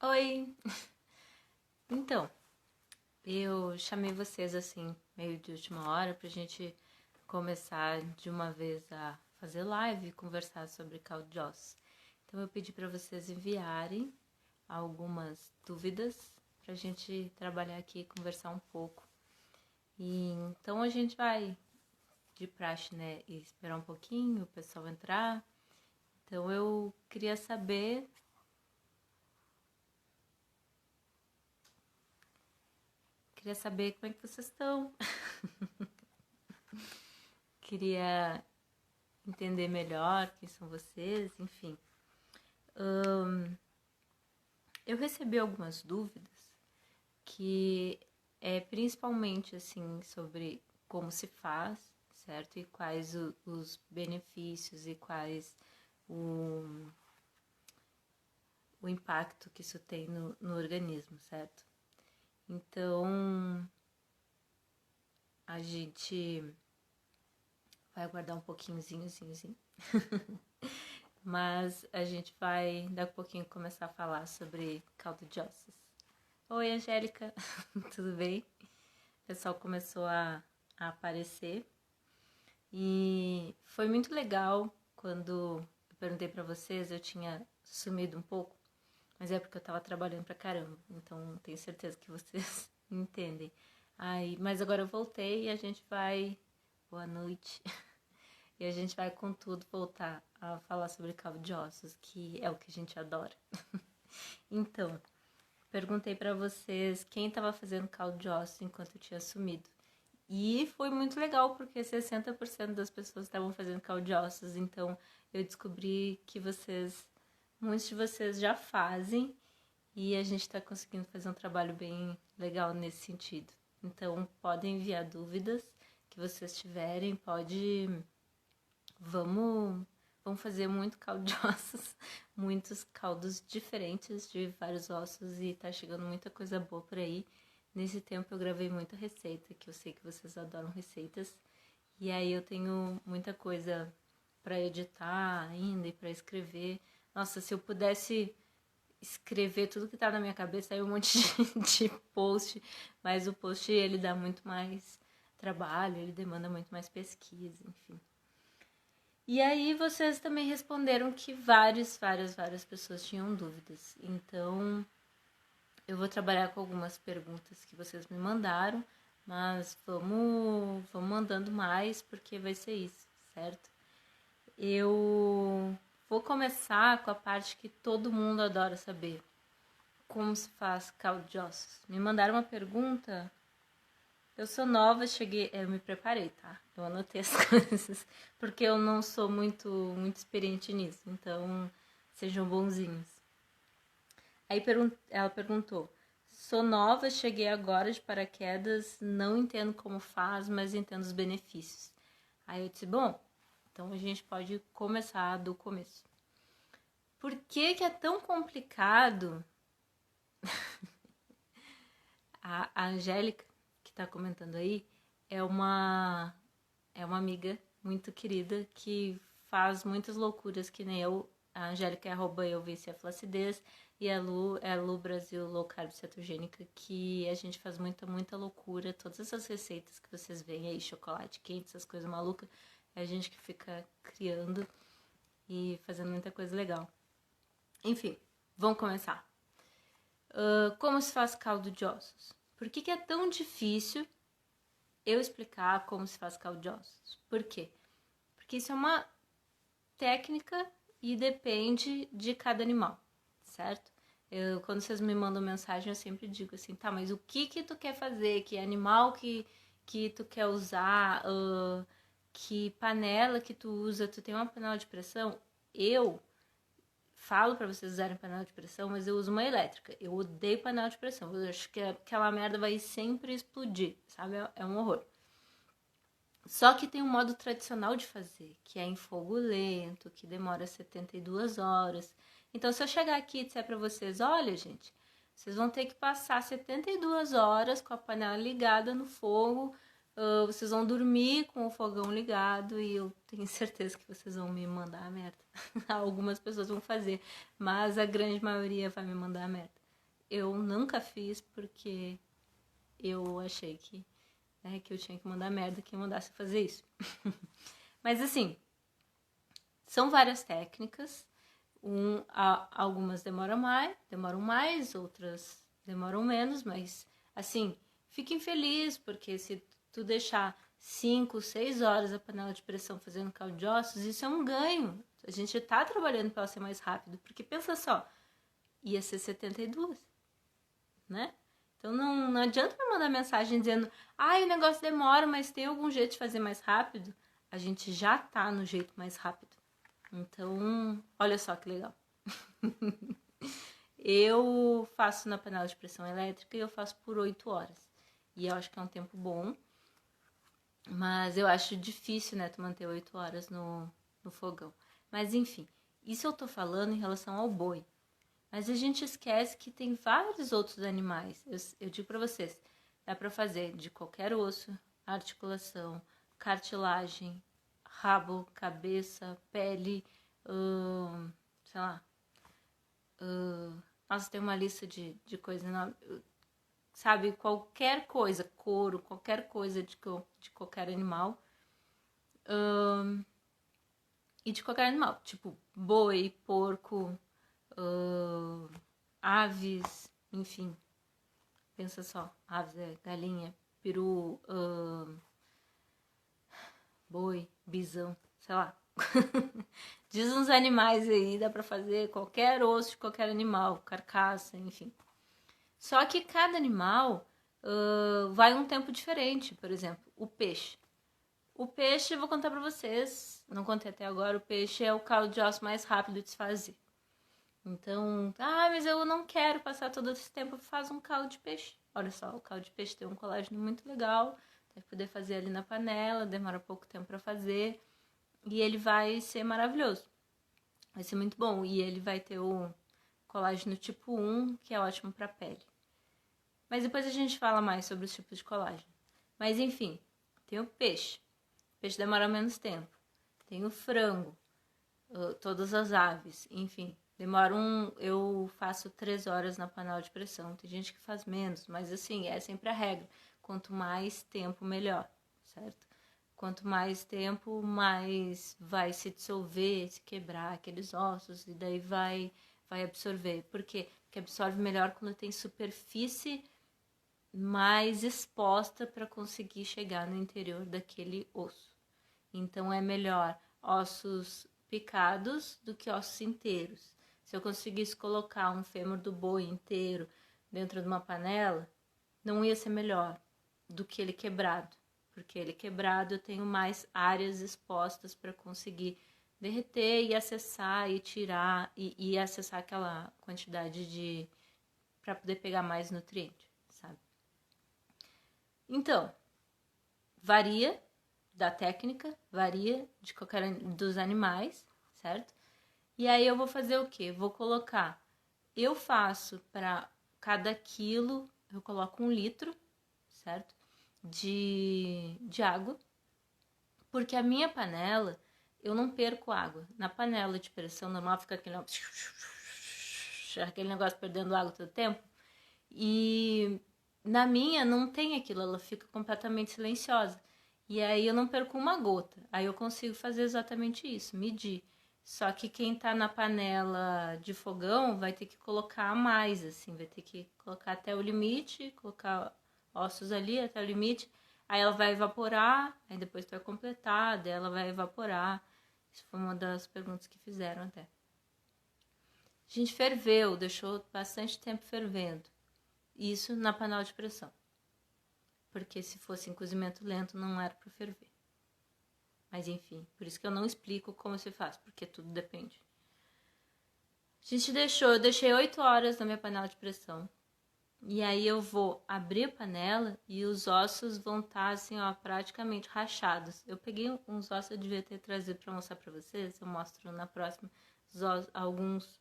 Oi! Então, eu chamei vocês assim, meio de última hora, pra gente começar de uma vez a fazer live e conversar sobre caldo de ossos. Então, eu pedi pra vocês enviarem algumas dúvidas pra gente trabalhar aqui e conversar um pouco. E então a gente vai de praxe, né, e esperar um pouquinho o pessoal entrar. Então, eu queria saber como é que vocês estão. Queria entender melhor quem são vocês, enfim. Eu recebi algumas dúvidas que é principalmente assim sobre como se faz, certo? E quais os benefícios e quais o, o impacto que isso tem no organismo, certo? Então, a gente vai aguardar um pouquinhozinho. Mas a gente vai daqui a pouquinho começar a falar sobre caldo de ossos. Oi, Angélica, tudo bem? O pessoal começou a aparecer e foi muito legal quando eu perguntei pra vocês, eu tinha sumido um pouco, mas é porque eu tava trabalhando pra caramba, então tenho certeza que vocês entendem. Mas agora eu voltei e a gente vai. Boa noite. E a gente vai com tudo voltar a falar sobre caldo de ossos, que é o que a gente adora. Então, perguntei pra vocês quem tava fazendo caldo de ossos enquanto eu tinha sumido. E foi muito legal, porque 60% das pessoas estavam fazendo caldo de ossos, então eu descobri que muitos de vocês já fazem, e a gente está conseguindo fazer um trabalho bem legal nesse sentido. Então, podem enviar dúvidas que vocês tiverem, Vamos, vamos fazer muito caldo de ossos, muitos caldos diferentes de vários ossos e tá chegando muita coisa boa por aí. Nesse tempo eu gravei muita receita, que eu sei que vocês adoram receitas. E aí eu tenho muita coisa para editar ainda e para escrever. Nossa, se eu pudesse escrever tudo que tá na minha cabeça, aí um monte de post, mas o post ele dá muito mais trabalho, ele demanda muito mais pesquisa, enfim. E aí vocês também responderam que várias pessoas tinham dúvidas. Então, eu vou trabalhar com algumas perguntas que vocês me mandaram, mas vamos mandando mais porque vai ser isso, certo? Eu vou começar com a parte que todo mundo adora saber. Como se faz caldo de ossos? Me mandaram uma pergunta. Eu sou nova, eu me preparei, tá? Eu anotei as coisas, porque eu não sou muito experiente nisso, então sejam bonzinhos. Aí ela perguntou: sou nova, cheguei agora de paraquedas, não entendo como faz, mas entendo os benefícios. Aí eu disse: bom, então a gente pode começar do começo. Por que é tão complicado? A Angélica, que tá comentando aí, é uma amiga muito querida que faz muitas loucuras que nem eu. A Angélica é @eu venci a flacidez e a Lu é Lu Brasil Low Carb Cetogênica, que a gente faz muita loucura. Todas essas receitas que vocês veem aí, chocolate quente, essas coisas malucas, é a gente que fica criando e fazendo muita coisa legal. Enfim, vamos começar. Como se faz caldo de ossos? Por que é tão difícil eu explicar como se faz caldo de ossos? Por quê? Porque isso é uma técnica e depende de cada animal, certo? Quando vocês me mandam mensagem, eu sempre digo assim, tá, mas o que tu quer fazer? Que animal que tu quer usar? Que panela que tu usa? Tu tem uma panela de pressão? Eu falo para vocês usarem panela de pressão, mas eu uso uma elétrica. Eu odeio panela de pressão. Eu acho que aquela merda vai sempre explodir, sabe? É um horror. Só que tem um modo tradicional de fazer, que é em fogo lento, que demora 72 horas. Então, se eu chegar aqui e disser para vocês, olha, gente, vocês vão ter que passar 72 horas com a panela ligada no fogo, vocês vão dormir com o fogão ligado e eu tenho certeza que vocês vão me mandar a merda. Algumas pessoas vão fazer, mas a grande maioria vai me mandar a merda. eu nunca fiz porque eu achei que, né, que eu tinha que mandar merda quem mandasse fazer isso. Mas assim, são várias técnicas. Algumas demoram mais, outras demoram menos, mas assim, fiquem felizes, porque se tu deixar 5, 6 horas a panela de pressão fazendo caldo de ossos, isso é um ganho. A gente tá trabalhando para ela ser mais rápido, porque pensa só, ia ser 72, né? Então não adianta me mandar mensagem dizendo, o negócio demora, mas tem algum jeito de fazer mais rápido? A gente já tá no jeito mais rápido. Então, olha só que legal. Eu faço na panela de pressão elétrica e eu faço por 8 horas. E eu acho que é um tempo bom. Mas eu acho difícil, né, tu manter 8 horas no fogão. Mas enfim, isso eu tô falando em relação ao boi. Mas a gente esquece que tem vários outros animais. Eu digo pra vocês, dá pra fazer de qualquer osso, articulação, cartilagem, rabo, cabeça, pele, sei lá. Nossa, tem uma lista de coisas enorme. Sabe, qualquer coisa, couro, qualquer coisa de qualquer animal. E de qualquer animal, tipo boi, porco, aves, enfim. Pensa só, aves é galinha, peru, boi, bisão, sei lá. Diz uns animais aí, dá pra fazer qualquer osso de qualquer animal, carcaça, enfim. Só que cada animal vai um tempo diferente. Por exemplo, o peixe. O peixe, eu vou contar pra vocês, não contei até agora, o peixe é o caldo de osso mais rápido de se fazer. Então, mas eu não quero passar todo esse tempo, faz um caldo de peixe. Olha só, o caldo de peixe tem um colágeno muito legal, vai poder fazer ali na panela, demora pouco tempo pra fazer. E ele vai ser maravilhoso. Vai ser muito bom. E ele vai ter o colágeno tipo 1, que é ótimo pra pele. Mas depois a gente fala mais sobre os tipos de colágeno. Mas enfim, tem o peixe. O peixe demora menos tempo. Tem o frango. Todas as aves. Enfim, eu faço 3 horas na panela de pressão. Tem gente que faz menos. Mas assim, é sempre a regra. Quanto mais tempo, melhor. Certo? Quanto mais tempo, mais vai se dissolver, se quebrar aqueles ossos. E daí vai absorver. Por quê? Porque absorve melhor quando tem superfície mais exposta para conseguir chegar no interior daquele osso. Então é melhor ossos picados do que ossos inteiros. Se eu conseguisse colocar um fêmur do boi inteiro dentro de uma panela, não ia ser melhor do que ele quebrado, porque ele quebrado eu tenho mais áreas expostas para conseguir derreter e acessar e tirar e acessar aquela quantidade de para poder pegar mais nutriente, sabe? Então, varia da técnica, varia de qualquer dos animais, certo? E aí eu vou fazer o quê? Vou colocar, eu faço para cada quilo, eu coloco 1 litro, certo? De água, porque a minha panela, eu não perco água. Na panela de pressão normal fica aquele negócio perdendo água todo o tempo. E na minha não tem aquilo, ela fica completamente silenciosa. E aí eu não perco uma gota. Aí eu consigo fazer exatamente isso, medir. Só que quem tá na panela de fogão vai ter que colocar mais, assim, vai ter que colocar até o limite, colocar ossos ali até o limite. Aí ela vai evaporar, aí depois tu vai completar, daí ela vai evaporar. Isso foi uma das perguntas que fizeram até. A gente ferveu, deixou bastante tempo fervendo. Isso na panela de pressão. Porque se fosse em cozimento lento, não era para ferver. Mas enfim, por isso que eu não explico como se faz, porque tudo depende. Eu deixei 8 horas na minha panela de pressão. E aí eu vou abrir a panela e os ossos vão estar assim, ó, praticamente rachados. Eu peguei uns ossos, eu devia ter trazido para mostrar para vocês, eu mostro na próxima. Alguns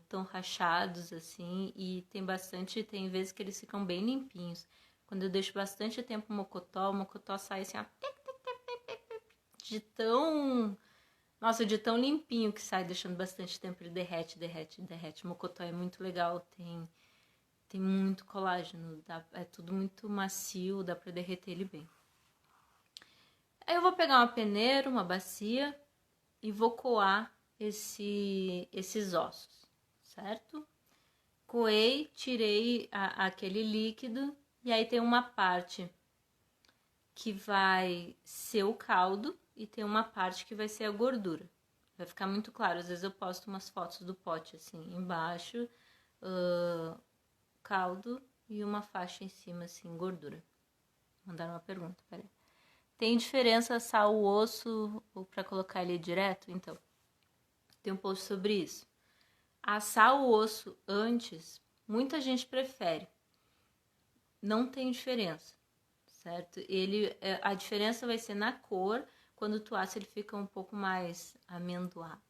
tão rachados assim, e tem vezes que eles ficam bem limpinhos. Quando eu deixo bastante tempo o mocotó sai assim, ó, de tão limpinho que sai, deixando bastante tempo, ele derrete. O mocotó é muito legal, tem tem muito colágeno, é tudo muito macio, dá pra derreter ele bem. Aí eu vou pegar uma peneira, uma bacia e vou coar esses ossos, certo? Coei, tirei aquele líquido e aí tem uma parte que vai ser o caldo e tem uma parte que vai ser a gordura. Vai ficar muito claro, às vezes eu posto umas fotos do pote assim, embaixo, caldo e uma faixa em cima assim, gordura. Mandaram uma pergunta, peraí. Tem diferença assar o osso ou para colocar ele direto? Então, tem um post sobre isso. Assar o osso antes, muita gente prefere. Não tem diferença, certo? A diferença vai ser na cor. Quando tu assa, ele fica um pouco mais amendoado,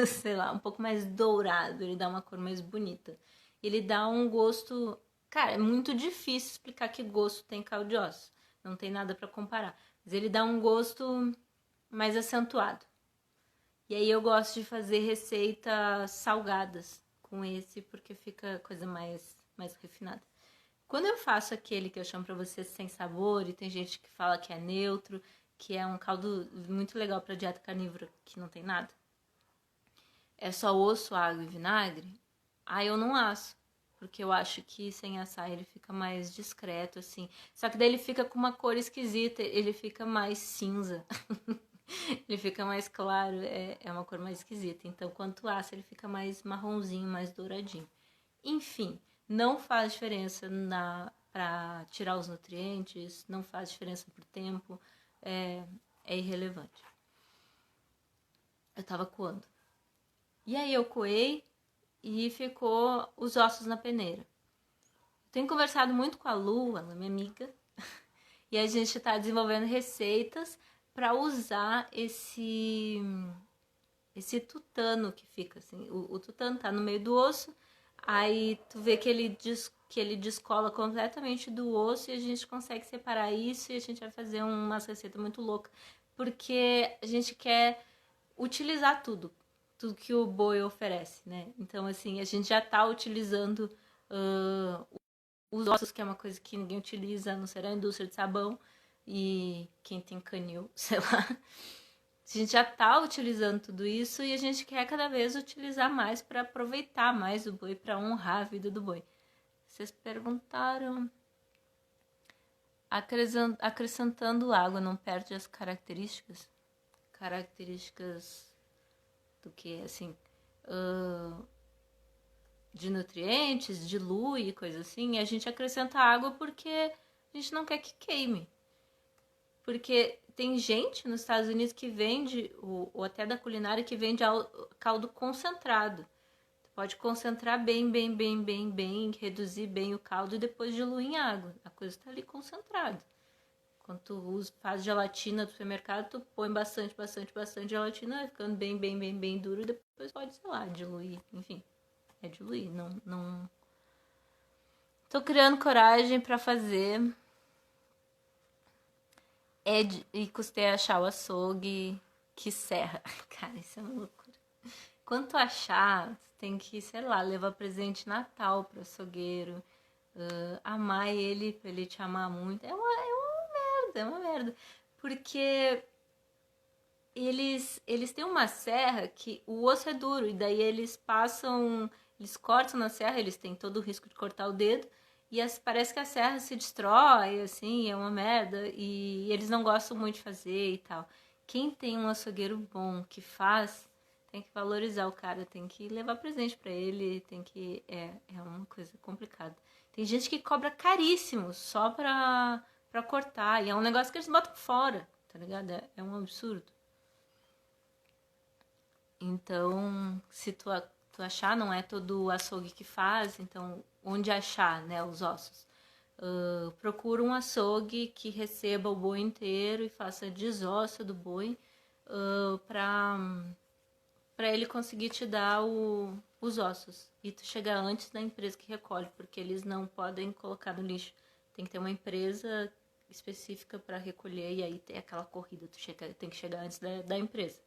sei lá, um pouco mais dourado. Ele dá uma cor mais bonita. Ele dá um gosto... Cara, é muito difícil explicar que gosto tem caldo de ossos. Não tem nada para comparar. Mas ele dá um gosto mais acentuado. E aí eu gosto de fazer receitas salgadas com esse, porque fica coisa mais refinada. Quando eu faço aquele que eu chamo pra vocês sem sabor, e tem gente que fala que é neutro, que é um caldo muito legal pra dieta carnívora, que não tem nada, é só osso, água e vinagre, aí eu não asso. Porque eu acho que sem assar ele fica mais discreto, assim. Só que daí ele fica com uma cor esquisita, ele fica mais cinza. Ele fica mais claro, é uma cor mais esquisita. Então, quando tu assa, ele fica mais marronzinho, mais douradinho. Enfim, não faz diferença para tirar os nutrientes, não faz diferença pro tempo, é irrelevante. Eu tava coando. E aí eu coei e ficou os ossos na peneira. Tenho conversado muito com a Lu, ela é minha amiga, e a gente está desenvolvendo receitas para usar esse tutano que fica assim. O tutano tá no meio do osso, aí tu vê que ele descola completamente do osso e a gente consegue separar isso e a gente vai fazer uma receita muito louca, porque a gente quer utilizar tudo que o boi oferece, né? Então, assim, a gente já tá utilizando os ossos, que é uma coisa que ninguém utiliza, a não ser a indústria de sabão e quem tem canil, sei lá. A gente já tá utilizando tudo isso e a gente quer cada vez utilizar mais para aproveitar mais o boi, para honrar a vida do boi. Vocês perguntaram... Acrescentando água não perde as características? Características do que, assim... de nutrientes, dilui, coisa assim. E a gente acrescenta água porque a gente não quer que queime. Porque tem gente nos Estados Unidos que vende, ou até da culinária, que vende caldo concentrado. Tu pode concentrar bem, reduzir bem o caldo e depois diluir em água. A coisa está ali concentrada. Quando tu faz gelatina do supermercado, tu põe bastante gelatina, vai ficando bem duro e depois pode, sei lá, diluir, enfim. É diluir, não... Tô criando coragem pra fazer... E custei achar o açougue que serra. Cara, isso é uma loucura. Quando tu achar, tu tem que, sei lá, levar presente de Natal pro açougueiro. Amar ele, pra ele te amar muito. É uma merda. Porque eles têm uma serra que o osso é duro. E daí eles cortam na serra, eles têm todo o risco de cortar o dedo. E parece que a serra se destrói, assim, é uma merda. E eles não gostam muito de fazer e tal. Quem tem um açougueiro bom que faz, tem que valorizar o cara, tem que levar presente pra ele, tem que... É uma coisa complicada. Tem gente que cobra caríssimo só pra cortar. E é um negócio que eles botam fora, tá ligado? É um absurdo. Então, se tu achar, não é todo o açougue que faz, então onde achar, né, os ossos? Procura um açougue que receba o boi inteiro e faça desossa do boi para ele conseguir te dar os ossos. E tu chegar antes da empresa que recolhe, porque eles não podem colocar no lixo. Tem que ter uma empresa específica para recolher e aí tem aquela corrida, tem que chegar antes da empresa.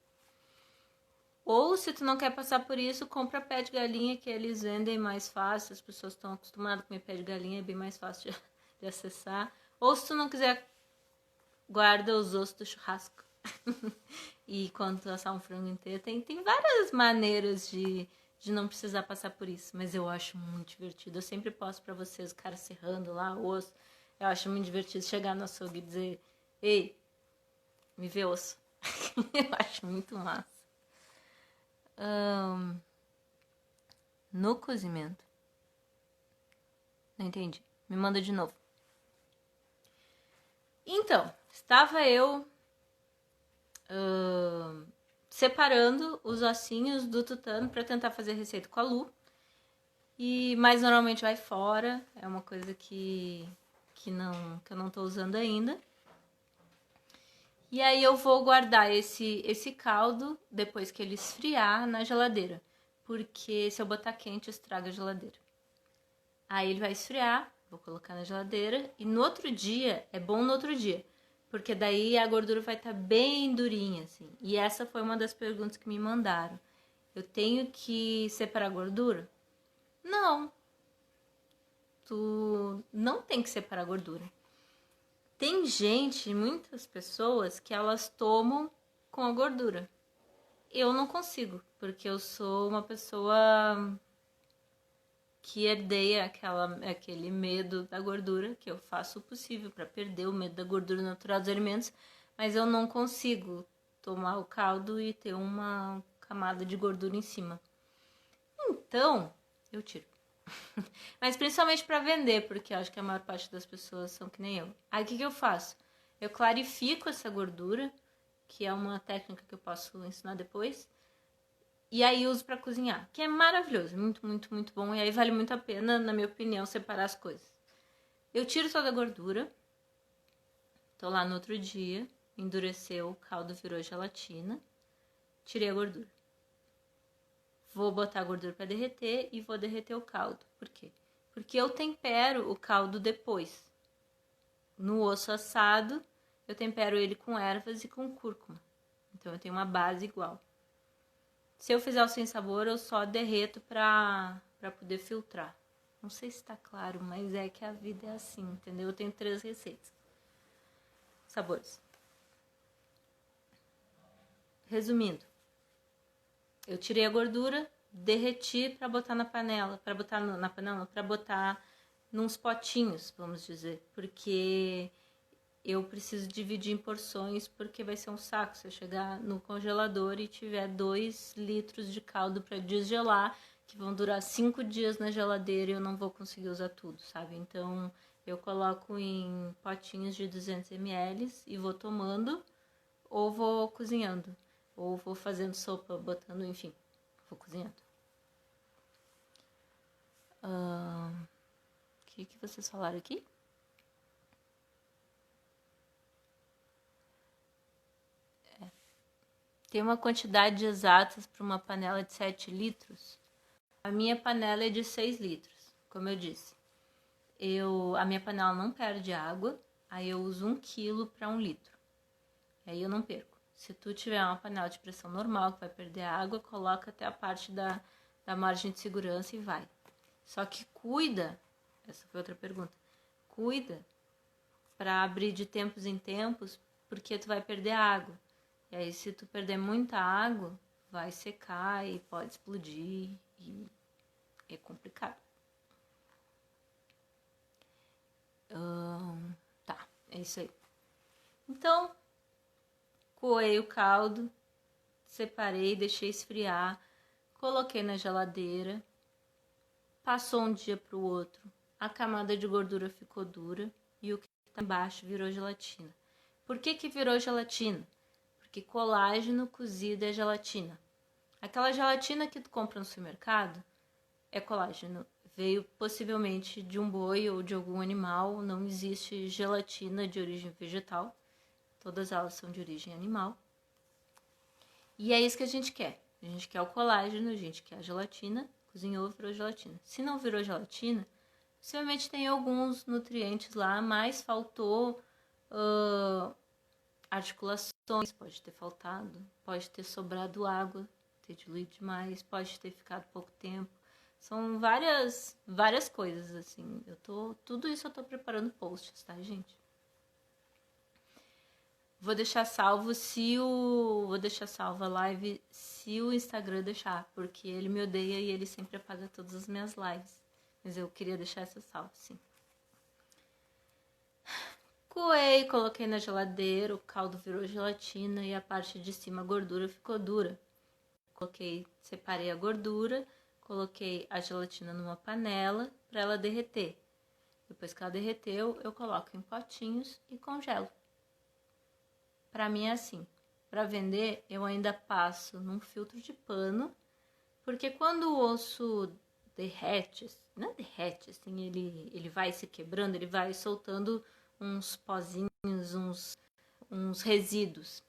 Ou se tu não quer passar por isso, compra pé de galinha, que eles vendem mais fácil, as pessoas estão acostumadas a comer pé de galinha, é bem mais fácil de acessar. Ou se tu não quiser, guarda os ossos do churrasco. E quando tu assar um frango inteiro, tem várias maneiras de não precisar passar por isso. Mas eu acho muito divertido. Eu sempre posto pra vocês o cara serrando lá o osso. Eu acho muito divertido chegar no açougue e dizer: ei, me vê osso. Eu acho muito massa. No cozimento. Não entendi. Me manda de novo. Então, estava eu separando os ossinhos do tutano para tentar fazer receita com a Lu. Mas normalmente vai fora. É uma coisa que eu não tô usando ainda. E aí eu vou guardar esse caldo, depois que ele esfriar, na geladeira. Porque se eu botar quente, estraga a geladeira. Aí ele vai esfriar, vou colocar na geladeira. E no outro dia, é bom no outro dia. Porque daí a gordura vai estar bem durinha, assim. E essa foi uma das perguntas que me mandaram. Eu tenho que separar a gordura? Não. Tu não tem que separar a gordura. Tem gente, muitas pessoas, que elas tomam com a gordura. Eu não consigo, porque eu sou uma pessoa que herdeia aquele medo da gordura, que eu faço o possível para perder o medo da gordura natural dos alimentos, mas eu não consigo tomar o caldo e ter uma camada de gordura em cima. Então, eu tiro. Mas principalmente para vender, porque eu acho que a maior parte das pessoas são que nem eu. Aí o que eu faço? Eu clarifico essa gordura, que é uma técnica que eu posso ensinar depois, e aí uso para cozinhar, que é maravilhoso, muito, muito, muito bom. E aí vale muito a pena, na minha opinião, separar as coisas. Eu tiro toda a gordura, tô lá no outro dia, endureceu, o caldo virou gelatina, tirei a gordura. Vou botar a gordura para derreter e vou derreter o caldo. Por quê? Porque eu tempero o caldo depois. No osso assado, eu tempero ele com ervas e com cúrcuma. Então eu tenho uma base igual. Se eu fizer o sem sabor, eu só derreto para poder filtrar. Não sei se tá claro, mas é que a vida é assim, entendeu? Eu tenho 3 receitas. Sabores. Resumindo, eu tirei a gordura, derreti para botar na panela, para botar na panela, para botar nos potinhos, vamos dizer, porque eu preciso dividir em porções, porque vai ser um saco se eu chegar no congelador e tiver 2 litros de caldo para desgelar, que vão durar 5 dias na geladeira e eu não vou conseguir usar tudo, sabe? Então eu coloco em potinhos de 200 ml e vou tomando, ou vou cozinhando, ou vou fazendo sopa, botando, enfim, vou cozinhando. O que vocês falaram aqui? Tem uma quantidade exata para uma panela de 7 litros. A minha panela é de 6 litros, como eu disse. A minha panela não perde água, aí eu uso 1 quilo para 1 litro. Aí eu não perco. Se tu tiver uma panela de pressão normal, que vai perder água, coloca até a parte da margem de segurança e vai. Só que cuida, essa foi outra pergunta, cuida para abrir de tempos em tempos, porque tu vai perder água. E aí se tu perder muita água, vai secar e pode explodir e é complicado. Tá, é isso aí. Então, coei o caldo, separei, deixei esfriar, coloquei na geladeira, passou um dia pro outro, a camada de gordura ficou dura e o que tá embaixo virou gelatina. Por que virou gelatina? Porque colágeno cozido é gelatina. Aquela gelatina que tu compra no supermercado é colágeno. Veio possivelmente de um boi ou de algum animal. Não existe gelatina de origem vegetal. Todas elas são de origem animal. E é isso que a gente quer. A gente quer o colágeno, a gente quer a gelatina. Cozinhou, virou gelatina. Se não virou gelatina, possivelmente tem alguns nutrientes lá, mas faltou articulações, pode ter faltado, pode ter sobrado água, ter diluído demais, pode ter ficado pouco tempo. São várias coisas, assim. Tudo isso eu tô preparando posts, tá, gente? Vou deixar salvo Vou deixar salva a live se o Instagram deixar, porque ele me odeia e ele sempre apaga todas as minhas lives. Mas eu queria deixar essa salva, sim. Coei, coloquei na geladeira, o caldo virou gelatina e a parte de cima, a gordura, ficou dura. Separei a gordura, coloquei a gelatina numa panela para ela derreter. Depois que ela derreteu, eu coloco em potinhos e congelo. Para mim é assim. Para vender, eu ainda passo num filtro de pano, porque quando o osso derrete, não derrete, assim, ele vai se quebrando, ele vai soltando uns pozinhos, uns resíduos.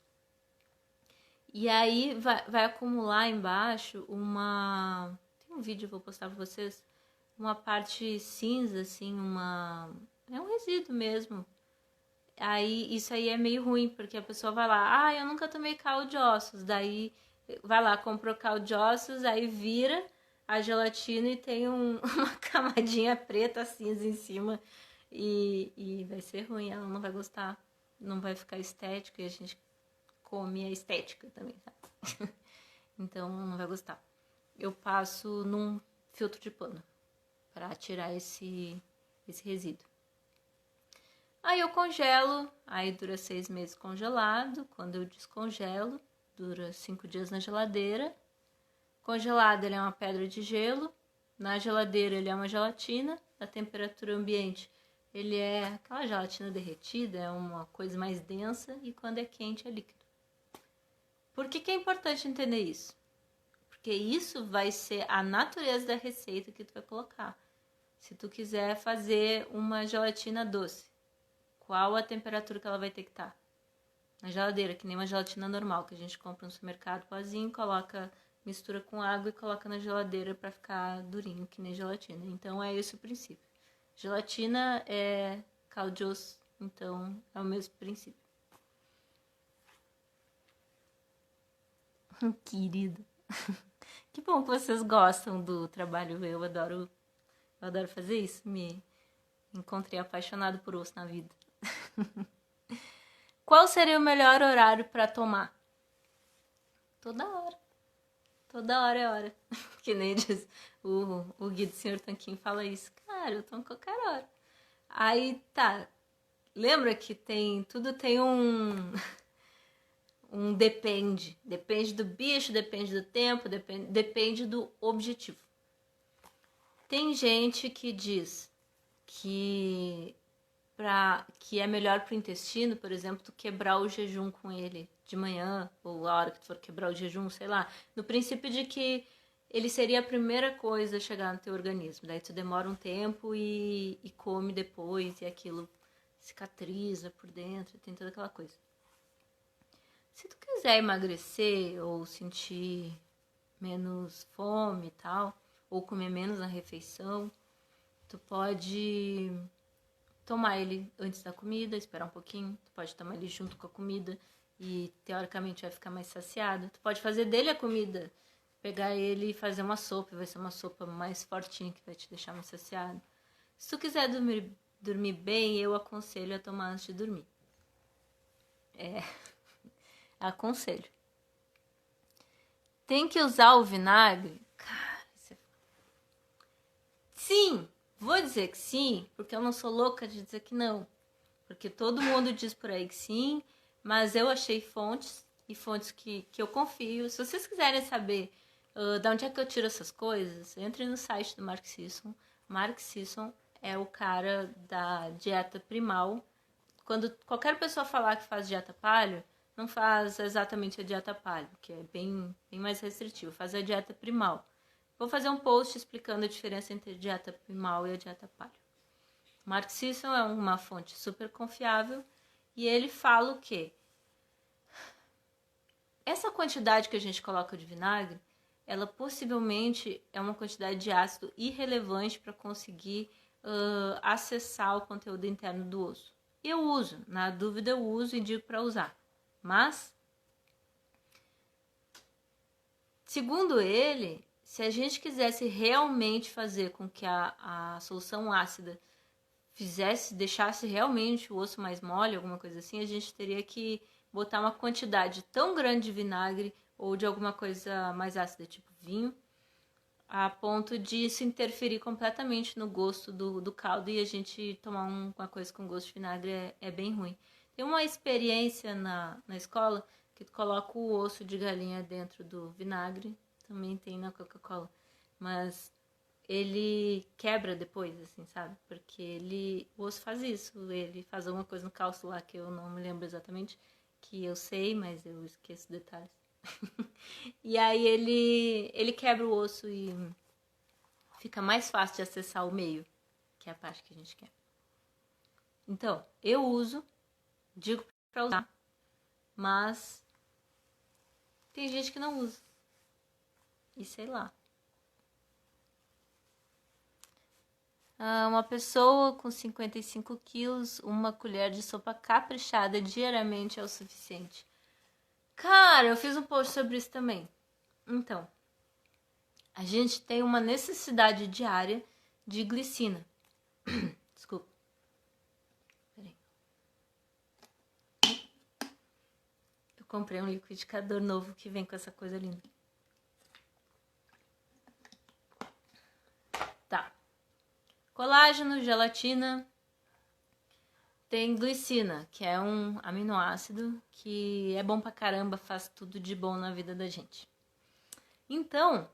E aí vai acumular embaixo uma... Tem um vídeo que eu vou postar pra vocês. Uma parte cinza, assim, é um resíduo mesmo. Aí isso aí é meio ruim, porque a pessoa vai lá, eu nunca tomei caldo de ossos. Daí vai lá, comprou caldo de ossos, aí vira a gelatina e tem uma camadinha preta cinza em cima. E vai ser ruim, ela não vai gostar. Não vai ficar estético e a gente come a estética também, tá? Então não vai gostar. Eu passo num filtro de pano para tirar esse resíduo. Aí eu congelo, aí dura 6 meses congelado. Quando eu descongelo, dura 5 dias na geladeira. Congelado ele é uma pedra de gelo. Na geladeira ele é uma gelatina. Na temperatura ambiente ele é aquela gelatina derretida, é uma coisa mais densa. E quando é quente é líquido. Por que é importante entender isso? Porque isso vai ser a natureza da receita que tu vai colocar. Se tu quiser fazer uma gelatina doce, qual a temperatura que ela vai ter que estar? Na geladeira, que nem uma gelatina normal, que a gente compra no supermercado pozinho, coloca, mistura com água e coloca na geladeira para ficar durinho, que nem gelatina. Então é esse o princípio. Gelatina é caldo de osso, então é o mesmo princípio. Querido. Que bom que vocês gostam do trabalho. Eu adoro fazer isso. Me encontrei apaixonado por osso na vida. Qual seria o melhor horário para tomar? Toda hora. Toda hora é hora. Que nem diz o guia do Sr. Tanquinho fala isso. Cara, eu tomo qualquer hora. Aí tá. Lembra que tudo tem um depende. Depende do bicho, depende do tempo, depende do objetivo. Tem gente que diz que é melhor para o intestino, por exemplo, tu quebrar o jejum com ele de manhã, ou a hora que tu for quebrar o jejum, sei lá, no princípio de que ele seria a primeira coisa a chegar no teu organismo. Daí tu demora um tempo e come depois, e aquilo cicatriza por dentro, tem toda aquela coisa. Se tu quiser emagrecer ou sentir menos fome e tal, ou comer menos na refeição, tu pode tomar ele antes da comida, esperar um pouquinho. Tu pode tomar ele junto com a comida e, teoricamente, vai ficar mais saciado. Tu pode fazer dele a comida, pegar ele e fazer uma sopa. Vai ser uma sopa mais fortinha que vai te deixar mais saciado. Se tu quiser dormir bem, eu aconselho a tomar antes de dormir. Aconselho. Tem que usar o vinagre? Cara, sim! Vou dizer que sim, porque eu não sou louca de dizer que não. Porque todo mundo diz por aí que sim, mas eu achei fontes, e fontes que eu confio. Se vocês quiserem saber de onde é que eu tiro essas coisas, entre no site do Mark Sisson. Mark Sisson é o cara da dieta primal. Quando qualquer pessoa falar que faz dieta paleo, não faz exatamente a dieta paleo, que é bem mais restritivo, faz a dieta primal. Vou fazer um post explicando a diferença entre a dieta primal e a dieta paleo. Mark Sisson é uma fonte super confiável e ele fala o quê? Essa quantidade que a gente coloca de vinagre, ela possivelmente é uma quantidade de ácido irrelevante para conseguir acessar o conteúdo interno do osso. Eu uso, na dúvida eu uso e digo para usar. Mas Segundo ele, se a gente quisesse realmente fazer com que a solução ácida deixasse realmente o osso mais mole, alguma coisa assim, a gente teria que botar uma quantidade tão grande de vinagre ou de alguma coisa mais ácida, tipo vinho, a ponto de isso interferir completamente no gosto do caldo e a gente tomar uma coisa com gosto de vinagre é bem ruim. Tem uma experiência na escola que tu coloca o osso de galinha dentro do vinagre, também tem na Coca-Cola, mas ele quebra depois, assim, sabe? Porque o osso faz isso, ele faz alguma coisa no cálcio lá que eu não me lembro exatamente, que eu sei, mas eu esqueço detalhes. E aí ele quebra o osso e fica mais fácil de acessar o meio, que é a parte que a gente quer. Então, eu uso, digo pra usar, mas tem gente que não usa. E sei lá. Uma pessoa com 55 quilos, uma colher de sopa caprichada diariamente é o suficiente. Cara, eu fiz um post sobre isso também. Então, a gente tem uma necessidade diária de glicina. Desculpa. Peraí. Eu comprei um liquidificador novo que vem com essa coisa linda. Tá. Colágeno, gelatina, tem glicina, que é um aminoácido que é bom pra caramba, faz tudo de bom na vida da gente. Então,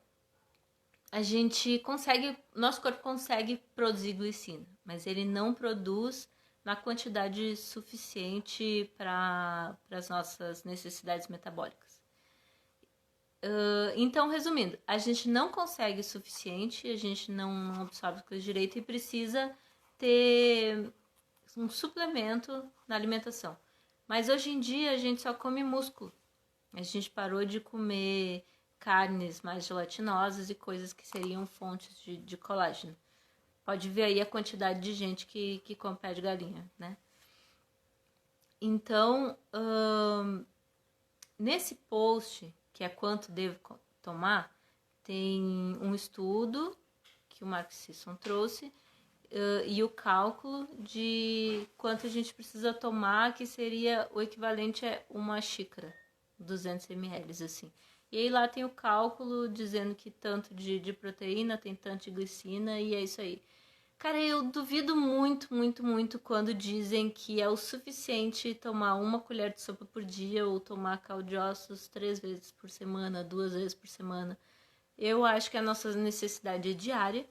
nosso corpo consegue produzir glicina, mas ele não produz na quantidade suficiente para as nossas necessidades metabólicas. Então, resumindo, a gente não consegue o suficiente, a gente não absorve as coisas direito e precisa ter um suplemento na alimentação. Mas hoje em dia a gente só come músculo. A gente parou de comer carnes mais gelatinosas e coisas que seriam fontes de colágeno. Pode ver aí a quantidade de gente que come pé de galinha, né? Então, nesse post, que é quanto devo tomar, tem um estudo que o Mark Sisson trouxe e o cálculo de quanto a gente precisa tomar, que seria o equivalente a uma xícara, 200 ml, assim. E aí lá tem o cálculo dizendo que tanto de proteína, tem tanto de glicina, e é isso aí. Cara, eu duvido muito, muito, muito quando dizem que é o suficiente tomar uma colher de sopa por dia ou tomar caldo de ossos 3 vezes por semana, 2 vezes por semana. Eu acho que a nossa necessidade é diária,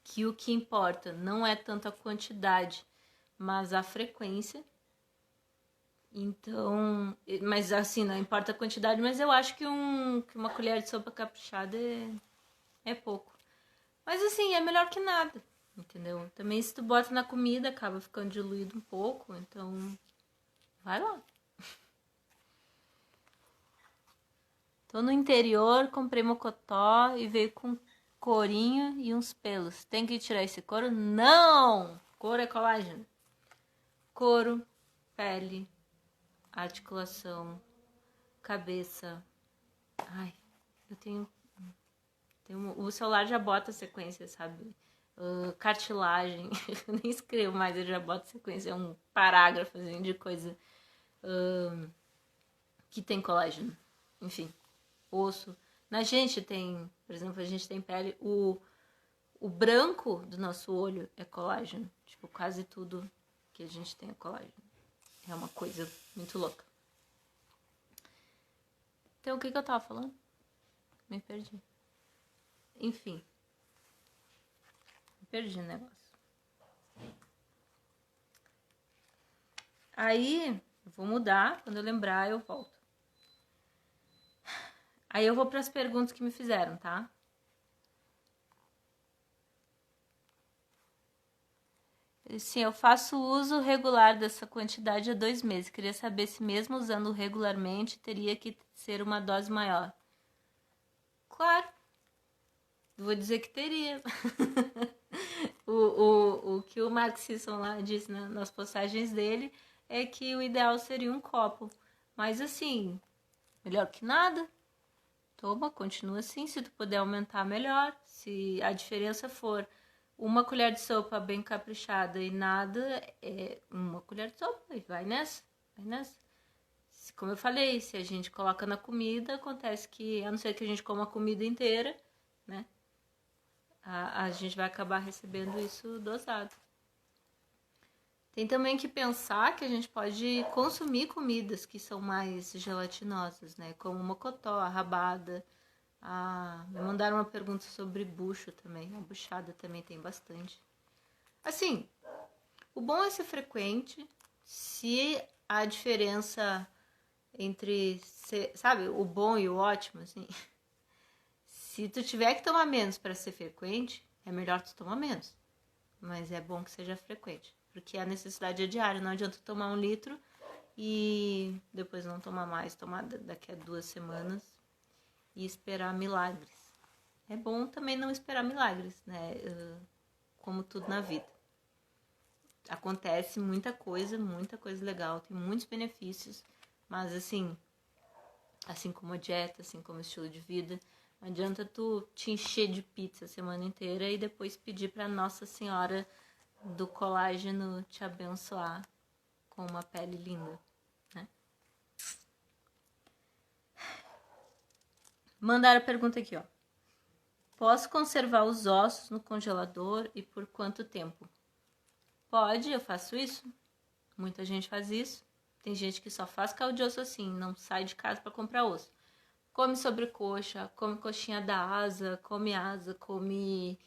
que o que importa não é tanto a quantidade, mas a frequência. Então, mas assim, não importa a quantidade, mas eu acho que uma colher de sopa caprichada é pouco. Mas assim, é melhor que nada, entendeu? Também se tu bota na comida, acaba ficando diluído um pouco, então vai lá. Tô no interior, comprei mocotó e veio com corinho e uns pelos. Tem que tirar esse couro? Não! Couro é colágeno. Couro, pele, articulação, cabeça. Ai, eu tenho o celular já bota sequência, sabe? Cartilagem. Eu nem escrevo mais, eu já boto sequência. É um parágrafo de coisa que tem colágeno. Enfim, osso. Na gente tem, por exemplo, a gente tem pele. O branco do nosso olho é colágeno. Tipo, quase tudo que a gente tem é colágeno. É uma coisa muito louca. Então, o que eu tava falando? Me perdi. Enfim. Me perdi o negócio. Aí, eu vou mudar. Quando eu lembrar, eu volto. Aí eu vou para as perguntas que me fizeram, tá? Sim, eu faço uso regular dessa quantidade há 2 meses. Queria saber se mesmo usando regularmente teria que ser uma dose maior. Claro. Vou dizer que teria. o que o Mark Sisson lá disse nas postagens dele é que o ideal seria um copo. Mas assim, melhor que nada. toma, continua assim. Se tu puder aumentar, melhor. Se a diferença for uma colher de sopa bem caprichada e nada, é uma colher de sopa e vai nessa, vai nessa. Como eu falei, se a gente coloca na comida, acontece que, a não ser que a gente coma a comida inteira, né? A gente vai acabar recebendo isso dosado. Tem também que pensar que a gente pode consumir comidas que são mais gelatinosas, né? Como mocotó, a rabada. Me mandaram uma pergunta sobre bucho também. A buchada também tem bastante. Assim, o bom é ser frequente. Se a diferença entre, sabe, o bom e o ótimo, assim. Se tu tiver que tomar menos para ser frequente, é melhor tu tomar menos. Mas é bom que seja frequente. Porque a necessidade é diária. Não adianta tomar 1 litro e depois não tomar mais. Tomar daqui a 2 semanas e esperar milagres. É bom também não esperar milagres, né? Como tudo na vida. Acontece muita coisa legal. Tem muitos benefícios. Mas assim como a dieta, assim como o estilo de vida, não adianta tu te encher de pizza a semana inteira e depois pedir para Nossa Senhora do colágeno te abençoar com uma pele linda, né? Mandaram a pergunta aqui, ó. Posso conservar os ossos no congelador e por quanto tempo? Pode, eu faço isso. Muita gente faz isso. Tem gente que só faz caldo de osso assim, não sai de casa para comprar osso. Come sobrecoxa, come coxinha da asa, come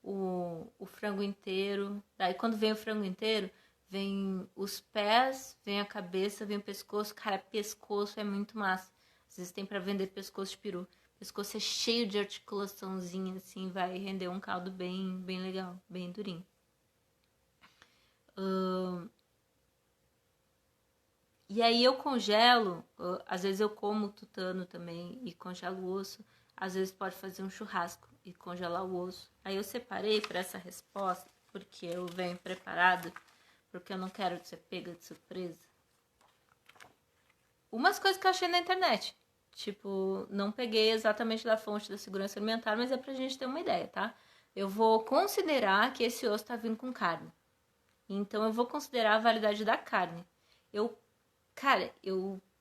o frango inteiro. Daí quando vem o frango inteiro, vem os pés, vem a cabeça, vem o pescoço. Cara, pescoço é muito massa. Às vezes tem para vender pescoço de peru. Pescoço é cheio de articulaçãozinha, assim, vai render um caldo bem, bem legal, bem durinho. E aí eu congelo, às vezes eu como tutano também e congelo o osso. Às vezes pode fazer um churrasco e congelar o osso. Aí eu separei para essa resposta, porque eu venho preparado, porque eu não quero ser pega de surpresa. Umas coisas que eu achei na internet. Tipo, não peguei exatamente da fonte da segurança alimentar, mas é pra gente ter uma ideia, tá? Eu vou considerar que esse osso tá vindo com carne. Então eu vou considerar a validade da carne.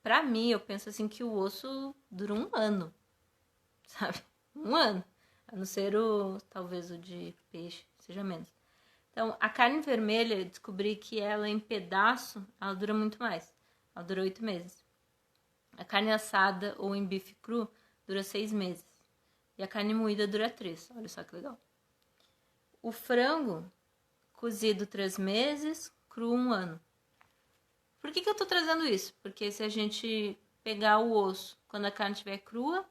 Pra mim, eu penso assim que o osso dura 1 ano, sabe? 1 ano. A não ser talvez o de peixe, seja menos. Então, a carne vermelha, eu descobri que ela em pedaço, ela dura muito mais. Ela dura 8 meses. A carne assada ou em bife cru dura 6 meses. E a carne moída dura 3. Olha só que legal. O frango, cozido 3 meses, cru 1 ano. Por que eu tô trazendo isso? Porque se a gente pegar o osso quando a carne estiver crua,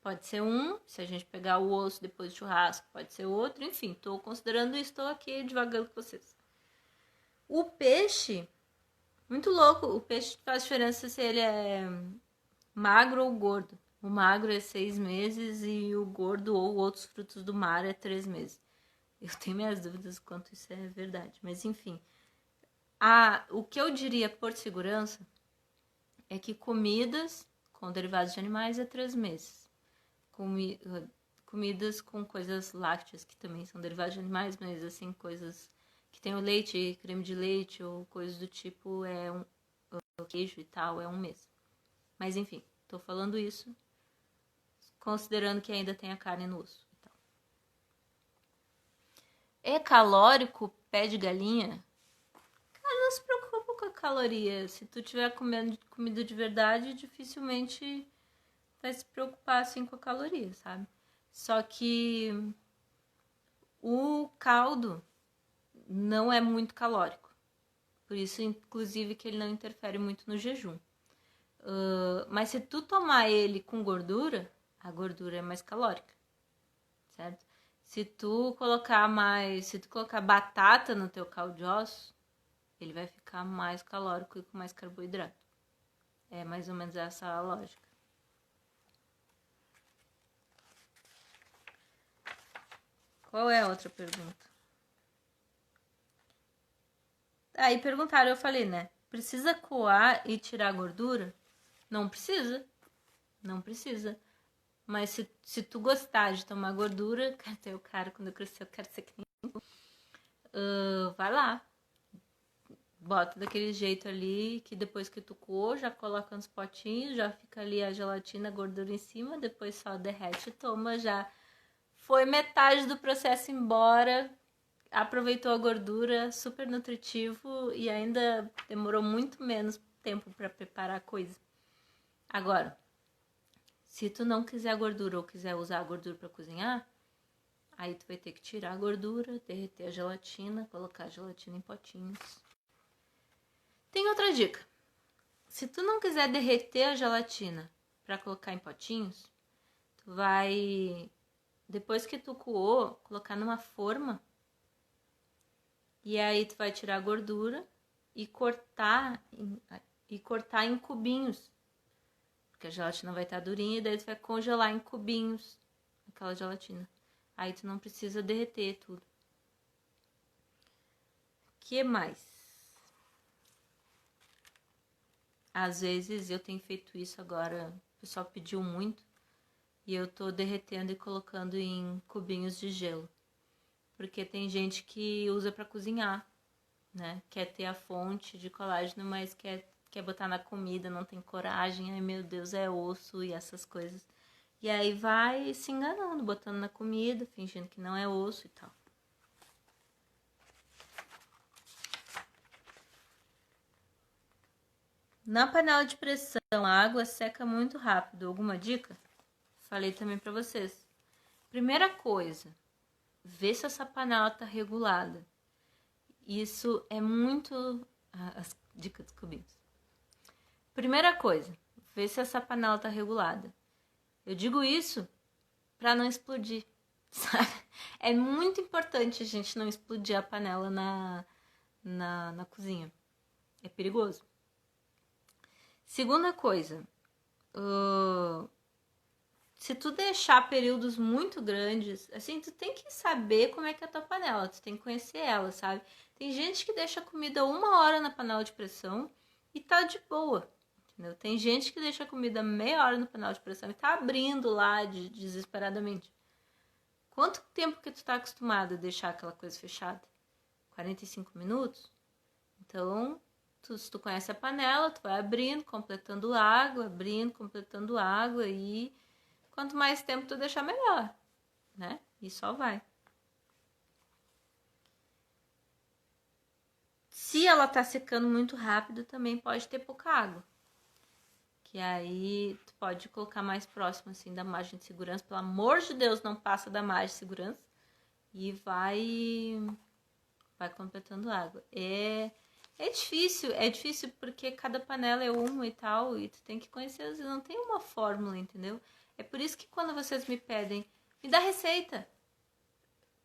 pode ser um. Se a gente pegar o osso depois do churrasco, pode ser outro. Enfim, tô considerando isso, tô aqui devagando com vocês. O peixe, muito louco. O peixe faz diferença se ele é magro ou gordo. O magro é 6 meses e o gordo ou outros frutos do mar é 3 meses. Eu tenho minhas dúvidas quanto isso é verdade, mas enfim. O que eu diria por segurança é que comidas com derivados de animais é 3 meses. Comidas com coisas lácteas, que também são derivados de animais, mas assim, coisas que tem o leite, creme de leite ou coisas do tipo, queijo e tal, é 1 mês. Mas enfim, tô falando isso considerando que ainda tem a carne no osso. Então. É calórico pé de galinha? Cara, não se preocupa com a caloria. Se tu estiver comendo comida de verdade, dificilmente vai se preocupar assim com a caloria, sabe? Só que o caldo não é muito calórico. Por isso, inclusive, que ele não interfere muito no jejum. Mas se tu tomar ele com gordura, a gordura é mais calórica, certo? Se tu colocar batata no teu caldo de ossos, ele vai ficar mais calórico e com mais carboidrato. É mais ou menos essa a lógica. Qual é a outra pergunta? Aí perguntaram, eu falei, né? Precisa coar e tirar a gordura? Não precisa. Não precisa. Mas se tu gostar de tomar gordura, até o cara, quando eu crescer, eu quero ser que nem vai lá. Bota daquele jeito ali, que depois que tu coou, já coloca nos potinhos, já fica ali a gelatina, a gordura em cima, depois só derrete e toma, já foi metade do processo embora, aproveitou a gordura, super nutritivo e ainda demorou muito menos tempo para preparar a coisa. Agora, se tu não quiser a gordura ou quiser usar a gordura para cozinhar, aí tu vai ter que tirar a gordura, derreter a gelatina, colocar a gelatina em potinhos. Tem outra dica. Se tu não quiser derreter a gelatina para colocar em potinhos, tu vai, depois que tu coou, colocar numa forma. E aí tu vai tirar a gordura e cortar em cubinhos. Porque a gelatina vai estar durinha e daí tu vai congelar em cubinhos aquela gelatina. Aí tu não precisa derreter tudo. Que mais? Às vezes eu tenho feito isso agora, o pessoal pediu muito, e eu tô derretendo e colocando em cubinhos de gelo. Porque tem gente que usa para cozinhar, né? Quer ter a fonte de colágeno, mas quer botar na comida, não tem coragem, ai meu Deus, é osso e essas coisas. E aí vai se enganando, botando na comida, fingindo que não é osso e tal. Na panela de pressão, a água seca muito rápido. Alguma dica? Falei também para vocês. Primeira coisa, vê se essa panela tá regulada. Isso é muito... As dicas dos cubinhos. Primeira coisa, vê se essa panela tá regulada. Eu digo isso para não explodir, sabe? É muito importante a gente não explodir a panela na cozinha. É perigoso. Segunda coisa, se tu deixar períodos muito grandes, assim, tu tem que saber como é que é a tua panela, tu tem que conhecer ela, sabe? Tem gente que deixa a comida 1 hora na panela de pressão e tá de boa, entendeu? Tem gente que deixa a comida meia hora na panela de pressão e tá abrindo lá desesperadamente. Quanto tempo que tu tá acostumado a deixar aquela coisa fechada? 45 minutos? Então, se tu conhece a panela, tu vai abrindo, completando água e quanto mais tempo tu deixar, melhor, né? E só vai. Se ela tá secando muito rápido, também pode ter pouca água. Que aí tu pode colocar mais próximo, assim, da margem de segurança. Pelo amor de Deus, não passa da margem de segurança. E vai completando água. É difícil porque cada panela é uma e tal, e tu tem que conhecer, às vezes não tem uma fórmula, entendeu? É por isso que quando vocês me pedem, me dá receita.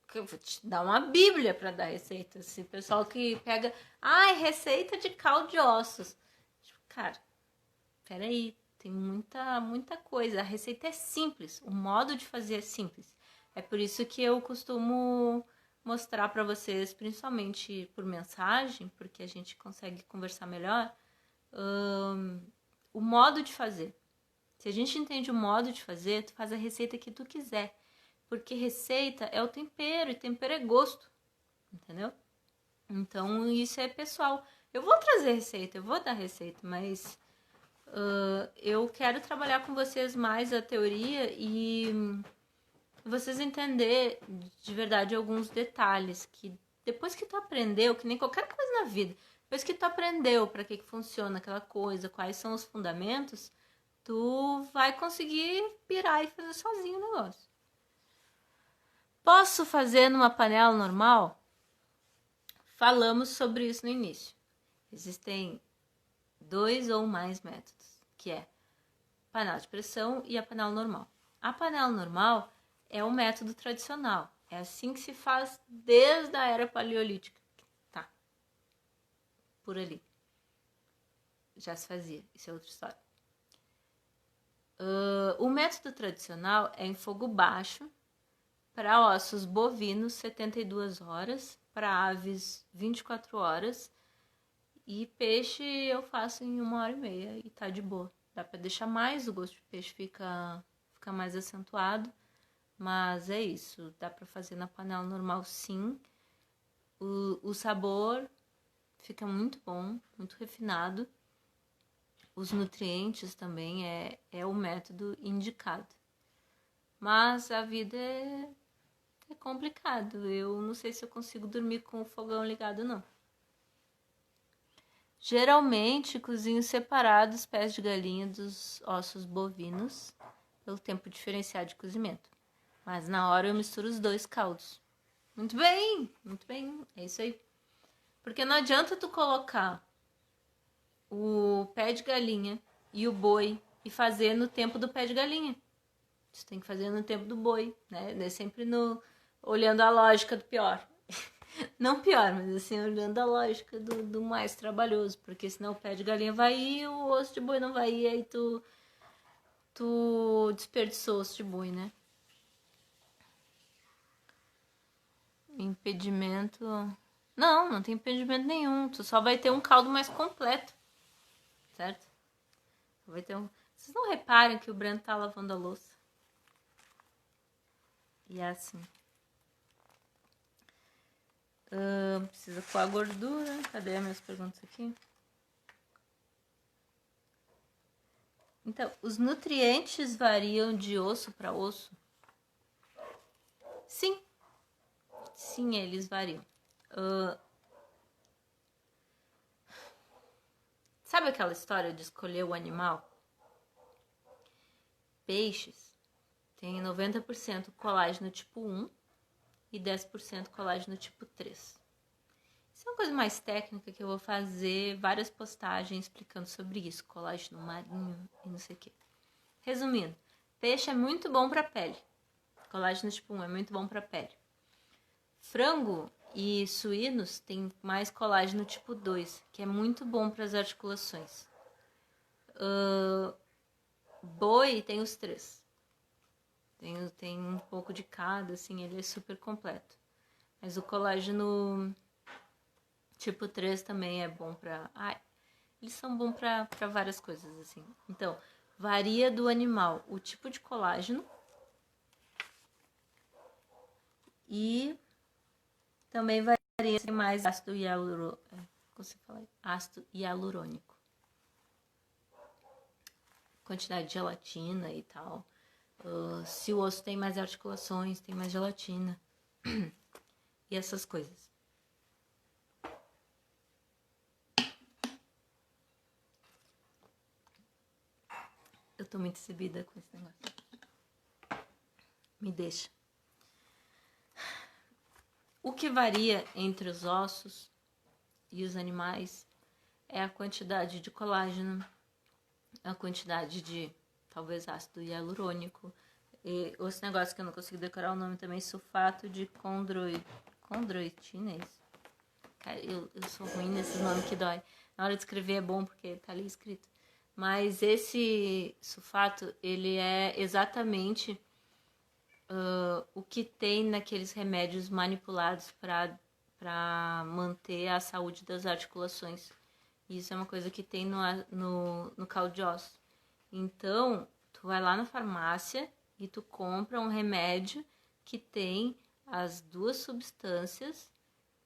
Que eu vou te dar uma bíblia para dar receita. Esse pessoal que pega, receita de caldo de ossos. Tipo, cara, peraí, tem muita coisa. A receita é simples, o modo de fazer é simples. É por isso que eu costumo mostrar para vocês, principalmente por mensagem, porque a gente consegue conversar melhor, o modo de fazer. Se a gente entende o modo de fazer, tu faz a receita que tu quiser. Porque receita é o tempero, e tempero é gosto, entendeu? Então, isso é pessoal. Eu vou trazer receita, eu vou dar receita, mas eu quero trabalhar com vocês mais a teoria e vocês entender de verdade alguns detalhes que depois que tu aprendeu, que nem qualquer coisa na vida, depois que tu aprendeu para que funciona aquela coisa, quais são os fundamentos, tu vai conseguir pirar e fazer sozinho o negócio. Posso fazer numa panela normal? Falamos sobre isso no início. Existem 2 ou mais métodos, que é panela de pressão e a panela normal. A panela normal é o método tradicional. É assim que se faz desde a era paleolítica. Tá. Por ali. Já se fazia. Isso é outra história. O método tradicional é em fogo baixo, para ossos bovinos 72 horas, para aves 24 horas e peixe eu faço em 1 hora e meia e tá de boa. Dá para deixar mais, o gosto de peixe fica fica mais acentuado. Mas é isso, dá pra fazer na panela normal sim. O sabor fica muito bom, muito refinado. Os nutrientes também é o método indicado. Mas a vida é complicado. Eu não sei se eu consigo dormir com o fogão ligado, não. Geralmente, cozinho separado os pés de galinha dos ossos bovinos, pelo tempo diferenciado de cozimento. Mas na hora eu misturo os dois caldos. Muito bem, é isso aí. Porque não adianta tu colocar o pé de galinha e o boi e fazer no tempo do pé de galinha. Tu tem que fazer no tempo do boi, né? Sempre olhando a lógica do pior. Não pior, mas assim, olhando a lógica do mais trabalhoso. Porque senão o pé de galinha vai ir, o osso de boi não vai ir, aí tu desperdiçou o osso de boi, né? Impedimento... Não tem impedimento nenhum. Tu só vai ter um caldo mais completo. Certo? Vai ter um... Vocês não reparam que o Breno tá lavando a louça? E é assim. Precisa coar a gordura. Cadê as minhas perguntas aqui? Então, os nutrientes variam de osso para osso? Sim. Sim, eles variam. Sabe aquela história de escolher o animal? Peixes tem 90% colágeno tipo 1 e 10% colágeno tipo 3. Isso é uma coisa mais técnica que eu vou fazer várias postagens explicando sobre isso, colágeno marinho e não sei o que. Resumindo, peixe é muito bom para pele. Colágeno tipo 1 é muito bom para pele. Frango e suínos têm mais colágeno tipo 2, que é muito bom para as articulações. Boi tem os 3. Tem um pouco de cada, assim, ele é super completo. Mas o colágeno tipo 3 também é bom pra... eles são bons pra várias coisas, assim. Então, varia do animal o tipo de colágeno e também varia se tem mais ácido hialurônico. Quantidade de gelatina e tal. Se o osso tem mais articulações, tem mais gelatina. E essas coisas. Eu tô muito exibida com esse negócio. Me deixa. O que varia entre os ossos e os animais é a quantidade de colágeno, a quantidade de, talvez, ácido hialurônico, e esse negócio que eu não consigo decorar o nome também, sulfato de condroitina, é isso? Cara, eu sou ruim nesses nomes que dói. Na hora de escrever é bom porque tá ali escrito. Mas esse sulfato, ele é exatamente o que tem naqueles remédios manipulados para manter a saúde das articulações. Isso é uma coisa que tem no caldo de ossos. Então, tu vai lá na farmácia e tu compra um remédio que tem as duas substâncias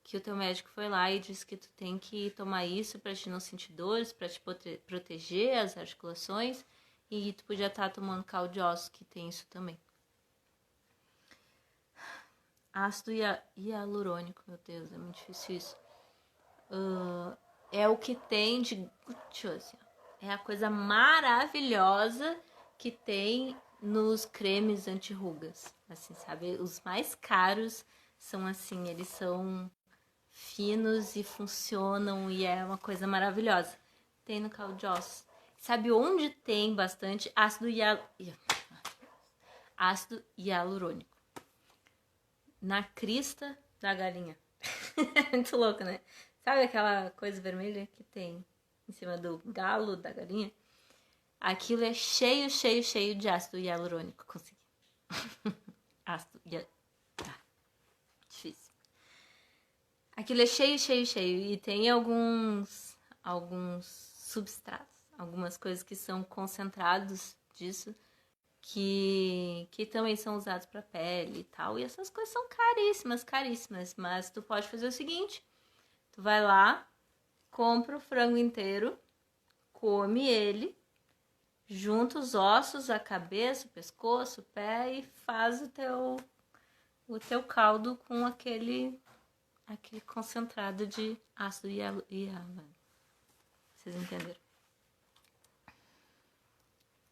que o teu médico foi lá e disse que tu tem que tomar isso para te não sentir dores, para te proteger as articulações, e tu podia estar tomando caldo de ossos que tem isso também. Ácido hialurônico, meu Deus, é muito difícil isso. É o que tem de... Assim, é a coisa maravilhosa que tem nos cremes anti-rugas. Assim, sabe? Os mais caros são assim, eles são finos e funcionam e é uma coisa maravilhosa. Tem no caldo de ossos. Sabe onde tem bastante ácido hialurônico? Na crista da galinha. Muito louco, né? Sabe aquela coisa vermelha que tem em cima do galo da galinha? Aquilo é cheio de ácido hialurônico. Consegui. Ácido hialurônico. Difícil. Aquilo é cheio. E tem alguns substratos, algumas coisas que são concentrados disso. que também são usados para pele e tal. E essas coisas são caríssimas, caríssimas. Mas tu pode fazer o seguinte: tu vai lá, compra o frango inteiro, come ele, junta os ossos, a cabeça, o pescoço, o pé e faz o teu caldo com aquele concentrado de ácido hialurônico. Vocês entenderam?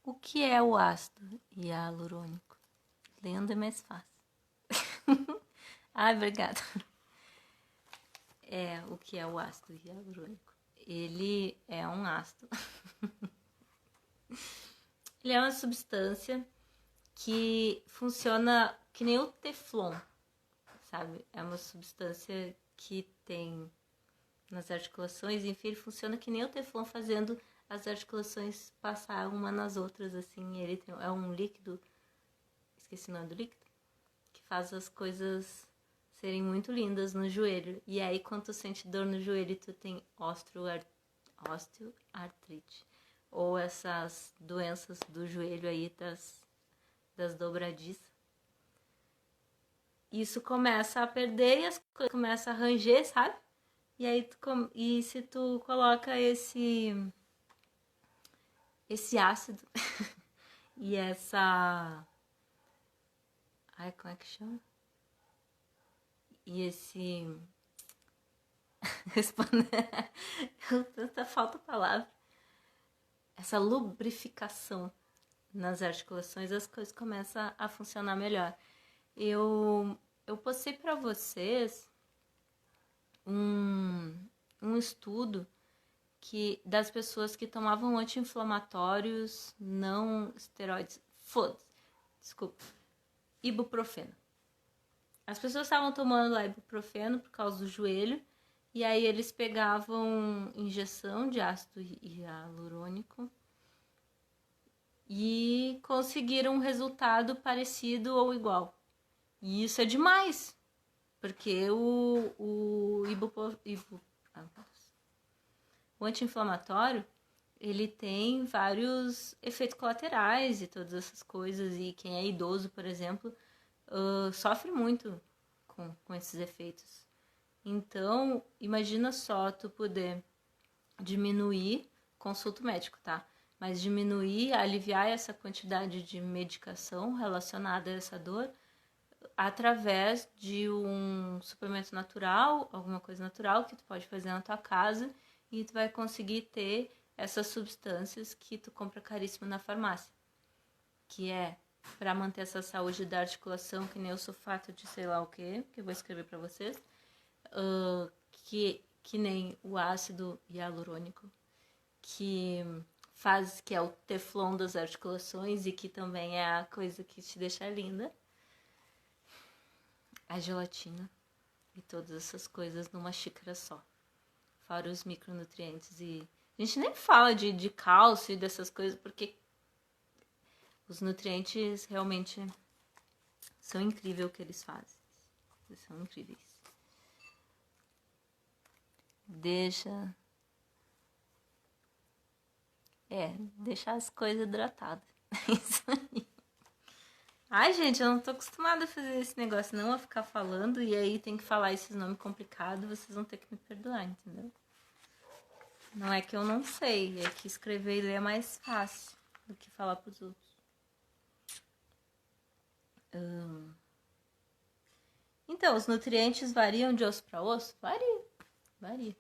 O que é o ácido hialurônico? Lendo é mais fácil. Ai, obrigada. O que é o ácido hialurônico? Ele é um ácido. Ele é uma substância que funciona que nem o Teflon, sabe? É uma substância que tem nas articulações, enfim, ele funciona que nem o Teflon, fazendo as articulações passar uma nas outras, assim. Ele é um líquido, esqueci o nome do líquido, que faz as coisas serem muito lindas no joelho. E aí, quando tu sente dor no joelho, tu tem osteoartrite, ou essas doenças do joelho aí, das dobradiças. Isso começa a perder e as coisas começam a ranger, sabe? E aí e se tu coloca esse ácido e essa... Ai, como é que chama? E esse... Falta a palavra. Essa lubrificação nas articulações, as coisas começam a funcionar melhor. Eu postei para vocês um estudo das pessoas que tomavam anti-inflamatórios não esteroides. Desculpa. Ibuprofeno. As pessoas estavam tomando lá ibuprofeno por causa do joelho, e aí eles pegavam injeção de ácido hialurônico e conseguiram um resultado parecido ou igual. E isso é demais, porque o anti-inflamatório, ele tem vários efeitos colaterais e todas essas coisas, e quem é idoso, por exemplo, sofre muito com esses efeitos. Então, imagina só tu poder diminuir, consulta o médico, tá? Mas diminuir, aliviar essa quantidade de medicação relacionada a essa dor através de um suplemento natural, alguma coisa natural que tu pode fazer na tua casa, e tu vai conseguir ter essas substâncias que tu compra caríssimo na farmácia, que é para manter essa saúde da articulação, que nem o sulfato de sei lá o que eu vou escrever para vocês, que nem o ácido hialurônico, que é o teflon das articulações e que também é a coisa que te deixa linda, a gelatina e todas essas coisas numa xícara só, fora os micronutrientes. E a gente nem fala de cálcio e dessas coisas, porque os nutrientes realmente são incríveis o que eles fazem. Eles são incríveis. Deixa as coisas hidratadas. É isso aí. Ai, gente, eu não tô acostumada a fazer esse negócio, não, a ficar falando, e aí tem que falar esses nomes complicados, vocês vão ter que me perdoar, entendeu? Não é que eu não sei, é que escrever e ler é mais fácil do que falar pros outros. Então, os nutrientes variam de osso para osso? Varia.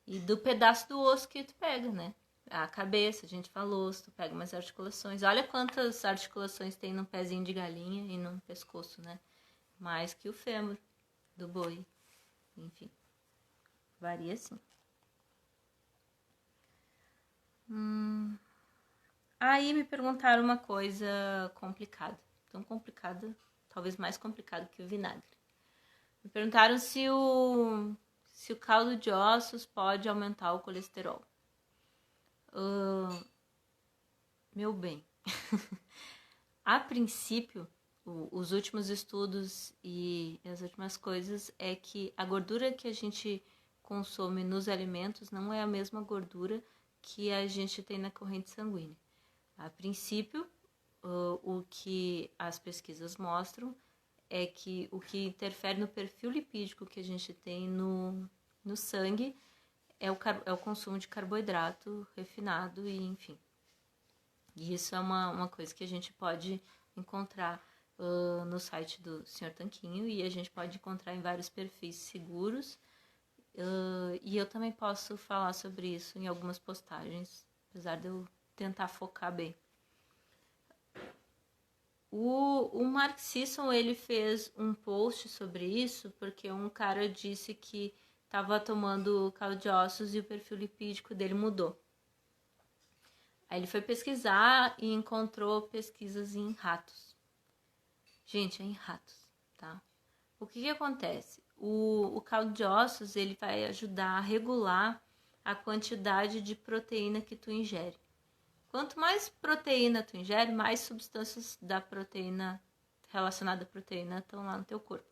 E do pedaço do osso que tu pega, né? A cabeça, a gente falou, se tu pega umas articulações. Olha quantas articulações tem num pezinho de galinha e num pescoço, né? Mais que o fêmur do boi. Enfim, varia sim. Aí me perguntaram uma coisa complicada. Tão complicada, talvez mais complicada que o vinagre. Me perguntaram se o caldo de ossos pode aumentar o colesterol. Meu bem, a princípio, os últimos estudos e as últimas coisas é que a gordura que a gente consome nos alimentos não é a mesma gordura que a gente tem na corrente sanguínea. A princípio, o que as pesquisas mostram é que o que interfere no perfil lipídico que a gente tem no sangue é o consumo de carboidrato refinado e enfim. E isso é uma coisa que a gente pode encontrar no site do Sr. Tanquinho e a gente pode encontrar em vários perfis seguros. E eu também posso falar sobre isso em algumas postagens, apesar de eu tentar focar bem. O Mark Sisson, ele fez um post sobre isso, porque um cara disse que estava tomando caldo de ossos e o perfil lipídico dele mudou. Aí ele foi pesquisar e encontrou pesquisas em ratos. Gente, é em ratos, tá? O que acontece? O caldo de ossos, ele vai ajudar a regular a quantidade de proteína que tu ingere. Quanto mais proteína tu ingere, mais substâncias da proteína relacionada à proteína estão lá no teu corpo.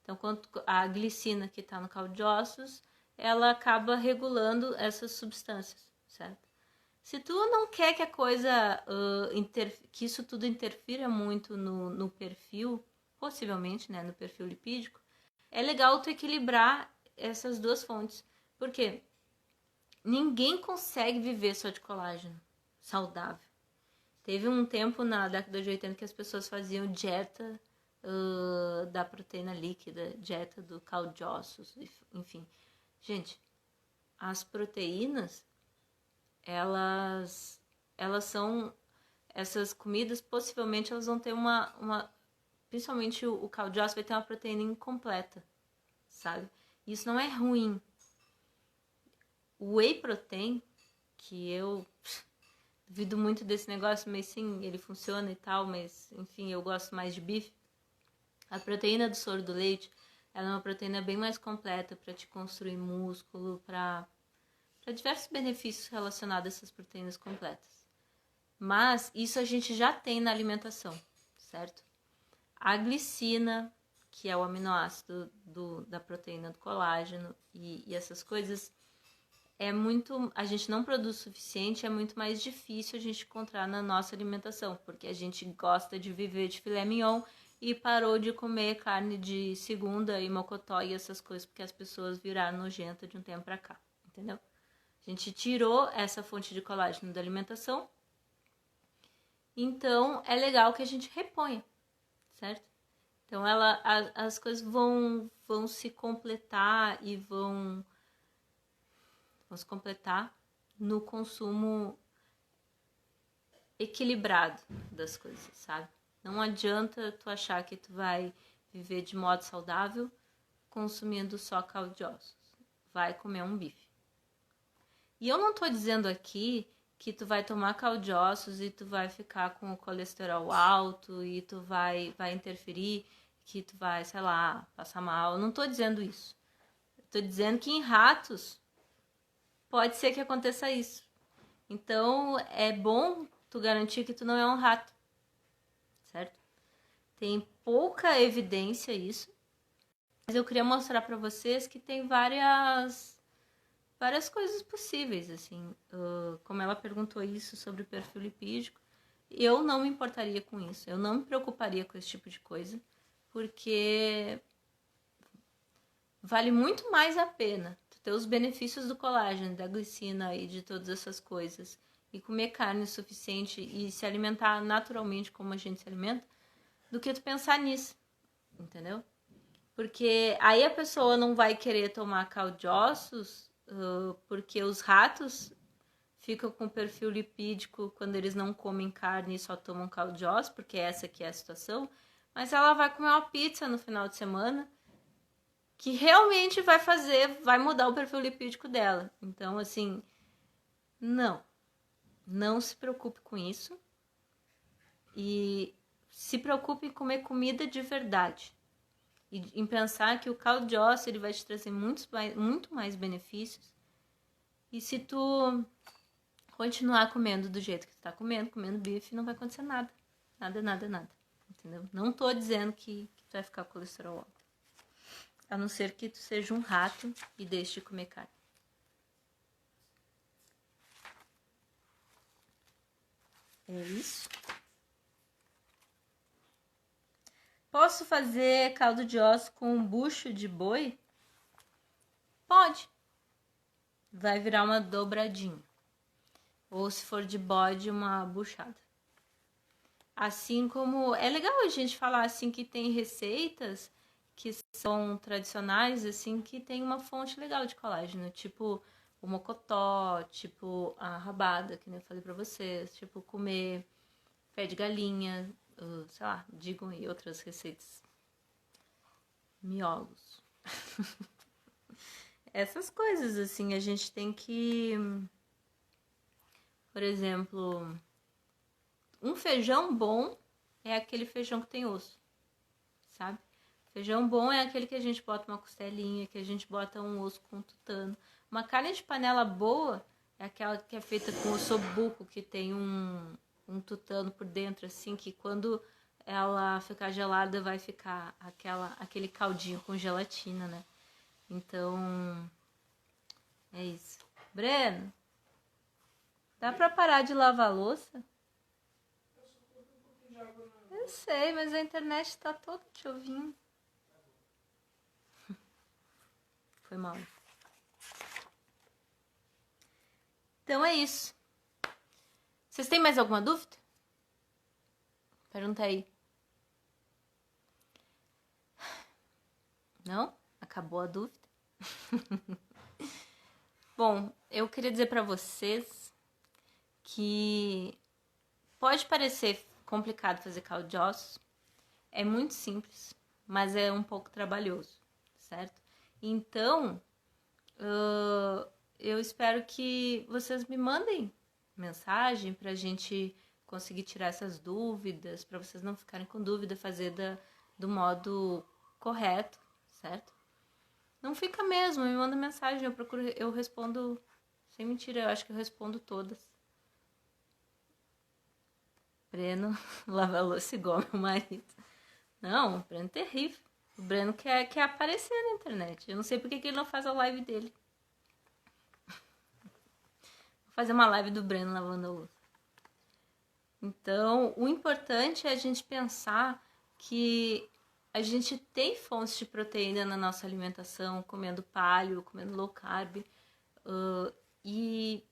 Então, quanto a glicina que está no caldo de ossos, ela acaba regulando essas substâncias, certo? Se tu não quer que a coisa, que isso tudo interfira muito no perfil, possivelmente, né, no perfil lipídico, é legal tu equilibrar essas duas fontes. Por quê? Ninguém consegue viver só de colágeno saudável. Teve um tempo na década de 80 que as pessoas faziam dieta da proteína líquida, dieta do caldo de ossos, enfim. Gente, as proteínas, elas são, essas comidas, possivelmente elas vão ter principalmente o caldo de ossos vai ter uma proteína incompleta, sabe? Isso não é ruim. O whey protein, que eu duvido muito desse negócio, mas sim, ele funciona e tal, mas enfim, eu gosto mais de bife. A proteína do soro do leite, ela é uma proteína bem mais completa para te construir músculo, para diversos benefícios relacionados a essas proteínas completas. Mas isso a gente já tem na alimentação, certo? A glicina, que é o aminoácido da proteína do colágeno e essas coisas, a gente não produz o suficiente, é muito mais difícil a gente encontrar na nossa alimentação, porque a gente gosta de viver de filé mignon e parou de comer carne de segunda e mocotó e essas coisas, porque as pessoas viraram nojenta de um tempo pra cá, entendeu? A gente tirou essa fonte de colágeno da alimentação, então é legal que a gente reponha, certo? Então as coisas vão se completar e vão se completar no consumo equilibrado das coisas, sabe? Não adianta tu achar que tu vai viver de modo saudável consumindo só caldo de ossos. Vai comer um bife. E eu não tô dizendo aqui que tu vai tomar caldo de ossos e tu vai ficar com o colesterol alto e tu vai interferir, que tu vai, sei lá, passar mal. Eu não tô dizendo isso. Eu tô dizendo que em ratos pode ser que aconteça isso. Então, é bom tu garantir que tu não é um rato, certo? Tem pouca evidência isso, mas eu queria mostrar para vocês que tem várias coisas possíveis, assim. Como ela perguntou isso sobre o perfil lipídico, eu não me importaria com isso, eu não me preocuparia com esse tipo de coisa, porque vale muito mais a pena tu ter os benefícios do colágeno, da glicina e de todas essas coisas, e comer carne o suficiente e se alimentar naturalmente como a gente se alimenta, do que tu pensar nisso, entendeu? Porque aí a pessoa não vai querer tomar caldo de ossos, porque os ratos ficam com perfil lipídico quando eles não comem carne e só tomam caldo de ossos, porque essa aqui é a situação, mas ela vai comer uma pizza no final de semana, que realmente vai mudar o perfil lipídico dela. Então, assim, não se preocupe com isso. E se preocupe em comer comida de verdade. E em pensar que o caldo de osso ele vai te trazer muito mais benefícios. E se tu continuar comendo do jeito que tu tá comendo bife, não vai acontecer nada. Nada. Entendeu? Não tô dizendo que tu vai ficar com colesterol alto. A não ser que tu seja um rato e deixe de comer carne. É isso. Posso fazer caldo de ossos com bucho de boi? Pode. Vai virar uma dobradinha. Ou se for de bode, uma buchada. Assim como é legal a gente falar assim que tem receitas que são tradicionais, assim, que tem uma fonte legal de colágeno, tipo o mocotó, tipo a rabada, que nem eu falei pra vocês, tipo comer pé de galinha, sei lá, digam aí outras receitas. Miolos. Essas coisas, assim, a gente tem que, por exemplo, um feijão bom é aquele feijão que tem osso, sabe? Feijão bom é aquele que a gente bota uma costelinha, que a gente bota um osso com tutano. Uma carne de panela boa é aquela que é feita com ossobuco, que tem um tutano por dentro, assim, que quando ela ficar gelada vai ficar aquele caldinho com gelatina, né? Então, é isso. Breno, dá pra parar de lavar a louça? Eu sei, mas a internet tá toda te ouvindo. Foi mal. Então é isso. Vocês têm mais alguma dúvida? Pergunta aí. Não? Acabou a dúvida? Bom, eu queria dizer pra vocês que pode parecer complicado fazer caldo de ossos. É muito simples, mas é um pouco trabalhoso, certo? Então, eu espero que vocês me mandem mensagem pra gente conseguir tirar essas dúvidas, pra vocês não ficarem com dúvida, fazer do modo correto, certo? Não fica mesmo, me manda mensagem, eu respondo, sem mentira, eu acho que eu respondo todas. Breno lava a louça igual meu marido. Não, o Breno é terrível. O Breno quer aparecer na internet. Eu não sei porque que ele não faz a live dele. Vou fazer uma live do Breno lavando a louça. Então, o importante é a gente pensar que a gente tem fontes de proteína na nossa alimentação, comendo paleo, comendo low carb. E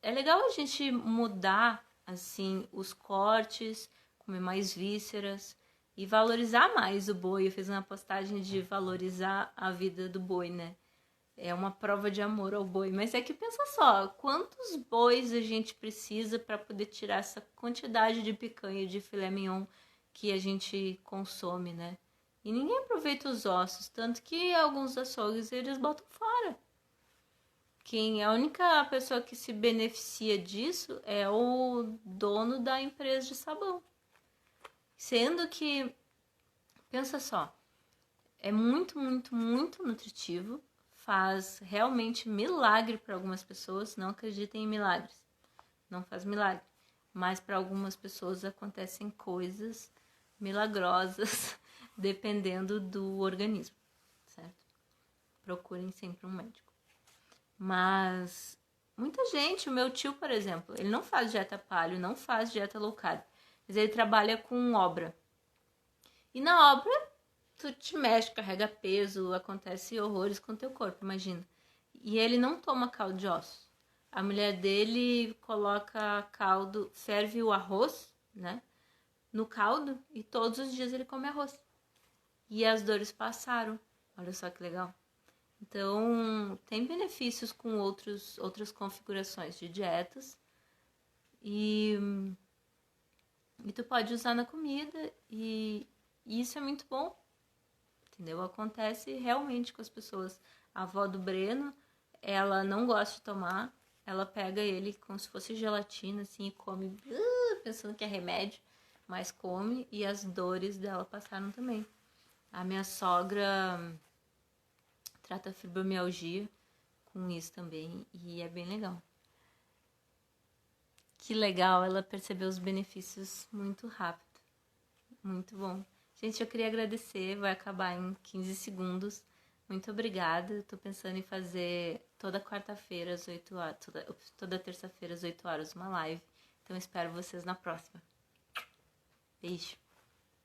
é legal a gente mudar, assim, os cortes, comer mais vísceras e valorizar mais o boi. Eu fiz uma postagem de valorizar a vida do boi, né? É uma prova de amor ao boi. Mas é que pensa só, quantos bois a gente precisa para poder tirar essa quantidade de picanha, de filé mignon que a gente consome, né? E ninguém aproveita os ossos, tanto que alguns açougues eles botam fora. A única pessoa que se beneficia disso é o dono da empresa de sabão. Sendo que, pensa só, é muito, muito, muito nutritivo, faz realmente milagre para algumas pessoas, não acreditem em milagres, não faz milagre, mas para algumas pessoas acontecem coisas milagrosas dependendo do organismo, certo? Procurem sempre um médico. Mas muita gente, o meu tio, por exemplo, ele não faz dieta paleo, não faz dieta low carb, mas ele trabalha com obra. E na obra, tu te mexe, carrega peso, acontece horrores com o teu corpo, imagina. E ele não toma caldo de ossos. A mulher dele coloca caldo, ferve o arroz, né, no caldo e todos os dias ele come arroz. E as dores passaram. Olha só que legal. Então, tem benefícios com outras configurações de dietas. E tu pode usar na comida e isso é muito bom. Entendeu? Acontece realmente com as pessoas. A avó do Breno, ela não gosta de tomar, ela pega ele como se fosse gelatina, assim, e come, pensando que é remédio, mas come, e as dores dela passaram também. A minha sogra trata fibromialgia com isso também, e é bem legal. Que legal, ela percebeu os benefícios muito rápido. Muito bom. Gente, eu queria agradecer, vai acabar em 15 segundos. Muito obrigada. Eu tô pensando em fazer toda quarta-feira às 8 horas, toda terça-feira às 8 horas uma live. Então espero vocês na próxima. Beijo.